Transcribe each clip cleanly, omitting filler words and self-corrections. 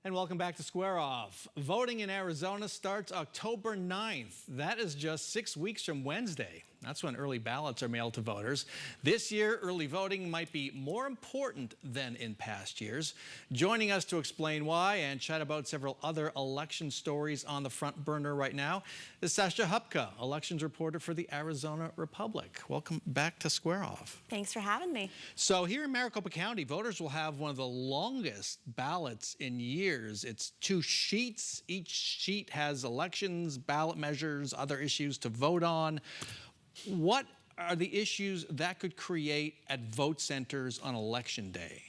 And welcome back to Square Off. Voting in Arizona starts October 9th. That is just 6 weeks from Wednesday. That's when early ballots are mailed to voters. This year, early voting might be more important than in past years. Joining us to explain why and chat about several other election stories on the front burner right now is Sasha Hupka, elections reporter for the Arizona Republic. Welcome back to Square Off. Thanks for having me. So here in Maricopa County, voters will have one of the longest ballots in years. It's 2 sheets. Each sheet has elections, ballot measures, other issues to vote on. What are the issues that could create at vote centers on election day?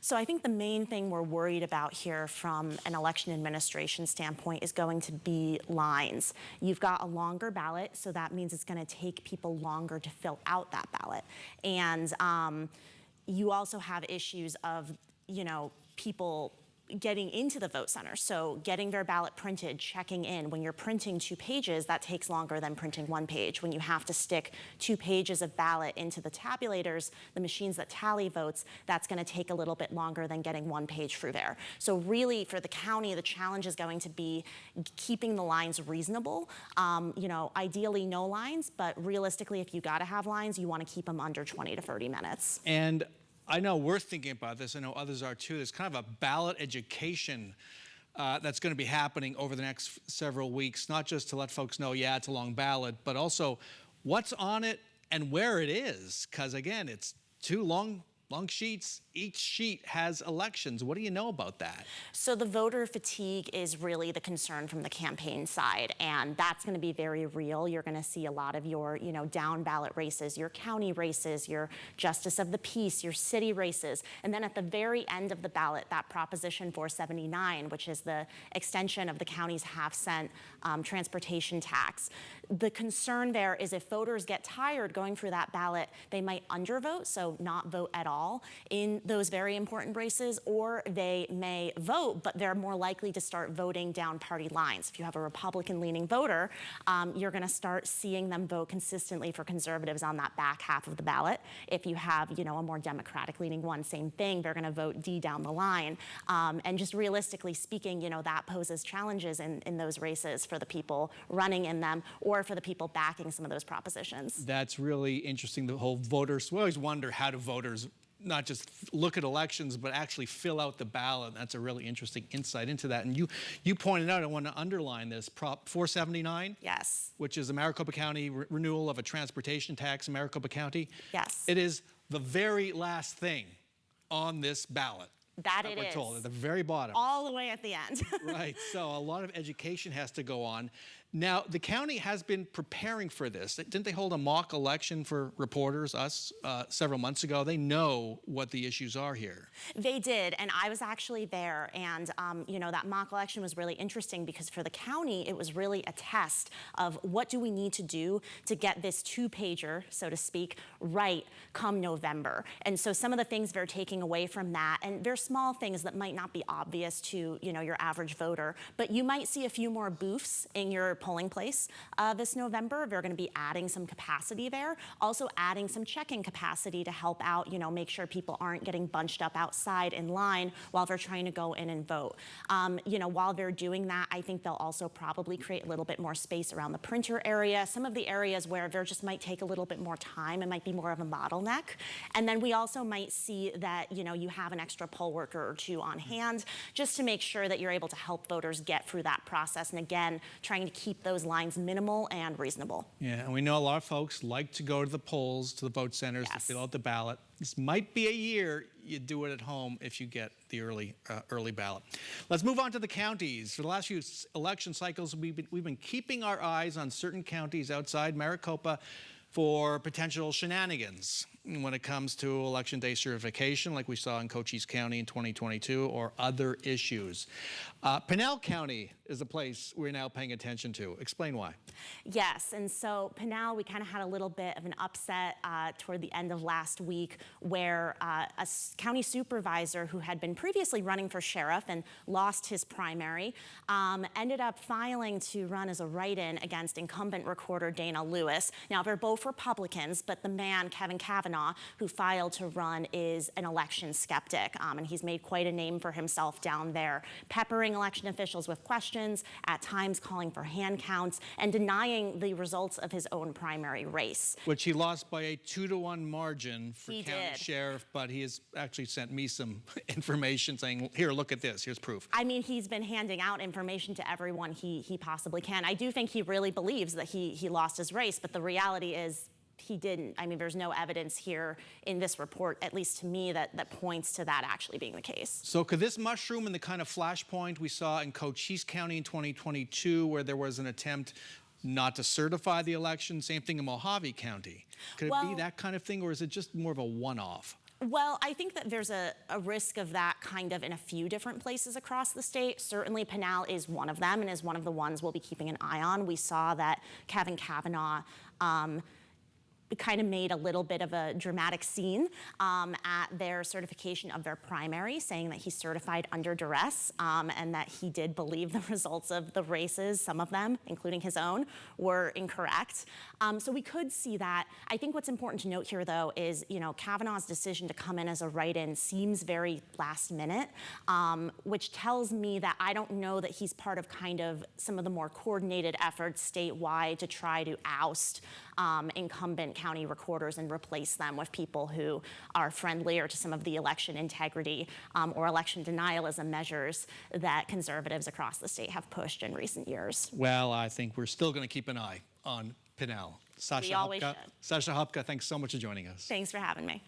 So I think the main thing we're worried about here from an election administration standpoint is going to be lines. You've got a longer ballot, so that means it's going to take people longer to fill out that ballot. And you also have issues of, people getting into the vote center. So getting their ballot printed, checking in. When you're printing 2 pages, that takes longer than printing 1 page. When you have to stick 2 pages of ballot into the tabulators, the machines that tally votes, that's going to take a little bit longer than getting 1 page through there. So really, for the county, the challenge is going to be keeping the lines reasonable. Ideally no lines, but realistically, if you got to have lines, you want to keep them under 20 to 30 minutes. And I know we're thinking about this. I know others are too. There's kind of a ballot education that's going to be happening over the next several weeks, not just to let folks know, yeah, it's a long ballot, but also what's on it and where it is. Because again, it's 2 long sheets. Each sheet has elections. What do you know about that? So the voter fatigue is really the concern from the campaign side, and that's going to be very real. You're going to see a lot of your, down ballot races, your county races, your justice of the peace, your city races, and then at the very end of the ballot, that Proposition 479, which is the extension of the county's half-cent transportation tax. The concern there is if voters get tired going through that ballot, they might undervote, so not vote at all in those very important races, or they may vote, but they're more likely to start voting down party lines. If you have a Republican-leaning voter, you're going to start seeing them vote consistently for conservatives on that back half of the ballot. If you have, a more Democratic-leaning one, same thing, they're going to vote D down the line. And just realistically speaking, that poses challenges in those races for the people running in them or for the people backing some of those propositions. That's really interesting, the whole voters. We always wonder how do voters not just look at elections, but actually fill out the ballot. That's a really interesting insight into that. And you pointed out, I want to underline this, Prop 479. Yes. Which is the Maricopa County renewal of a transportation tax in Maricopa County. Yes. It is the very last thing on this ballot. That it we're is. told, at the very bottom. All the way at the end. Right, so a lot of education has to go on. Now, the county has been preparing for this. Didn't they hold a mock election for reporters, several months ago? They know what the issues are here. They did, and I was actually there, and that mock election was really interesting because for the county, it was really a test of what do we need to do to get this 2-pager, so to speak, right come November. And so some of the things they're taking away from that, and they're small things that might not be obvious to your average voter, but you might see a few more booths in your polling place this November. They're going to be adding some capacity there, also adding some check-in capacity to help out, make sure people aren't getting bunched up outside in line while they're trying to go in and vote. While they're doing that, I think they'll also probably create a little bit more space around the printer area, some of the areas where there just might take a little bit more time and might be more of a bottleneck. And then we also might see that, you have an extra poll worker or 2 on hand just to make sure that you're able to help voters get through that process. And again, trying to keep those lines minimal and reasonable. Yeah, and we know a lot of folks like to go to the polls, to the vote centers, Yes. to fill out the ballot. This might be a year you do it at home if you get the early ballot. Let's move on to the counties. For the last few election cycles, we've been keeping our eyes on certain counties outside Maricopa for potential shenanigans when it comes to Election Day certification, like we saw in Cochise County in 2022, or other issues. Pinal County is a place we're now paying attention to. Explain why. Yes, and so Pinal, we kind of had a little bit of an upset toward the end of last week where a county supervisor who had been previously running for sheriff and lost his primary ended up filing to run as a write-in against incumbent recorder Dana Lewis. Now, they're both Republicans, but the man, Kevin Kavanaugh, Kavanaugh, who filed to run, is an election skeptic, and he's made quite a name for himself down there, peppering election officials with questions, at times calling for hand counts, and denying the results of his own primary race. Which he lost by a 2-to-1 margin for He county did. sheriff, but he has actually sent me some information saying, here, look at this, here's proof. I mean, he's been handing out information to everyone he possibly can. I do think he really believes that he lost his race, but the reality is he didn't. I mean, there's no evidence here in this report, at least to me, that points to that actually being the case. So could this mushroom in the kind of flashpoint we saw in Cochise County in 2022, where there was an attempt not to certify the election, same thing in Mojave County? Could it be that kind of thing, or is it just more of a one-off? Well, I think that there's a risk of that kind of in a few different places across the state. Certainly, Pinal is one of them and is one of the ones we'll be keeping an eye on. We saw that Kevin Kavanaugh kind of made a little bit of a dramatic scene at their certification of their primary, saying that he certified under duress and that he did believe the results of the races, some of them, including his own, were incorrect. So we could see that. I think what's important to note here, though, is Kavanaugh's decision to come in as a write-in seems very last minute, which tells me that I don't know that he's part of kind of some of the more coordinated efforts statewide to try to oust incumbent county recorders and replace them with people who are friendlier to some of the election integrity or election denialism measures that conservatives across the state have pushed in recent years. Well, I think we're still going to keep an eye on Pinal. Sasha We always Hupka. should. Sasha Hupka, thanks so much for joining us. Thanks for having me.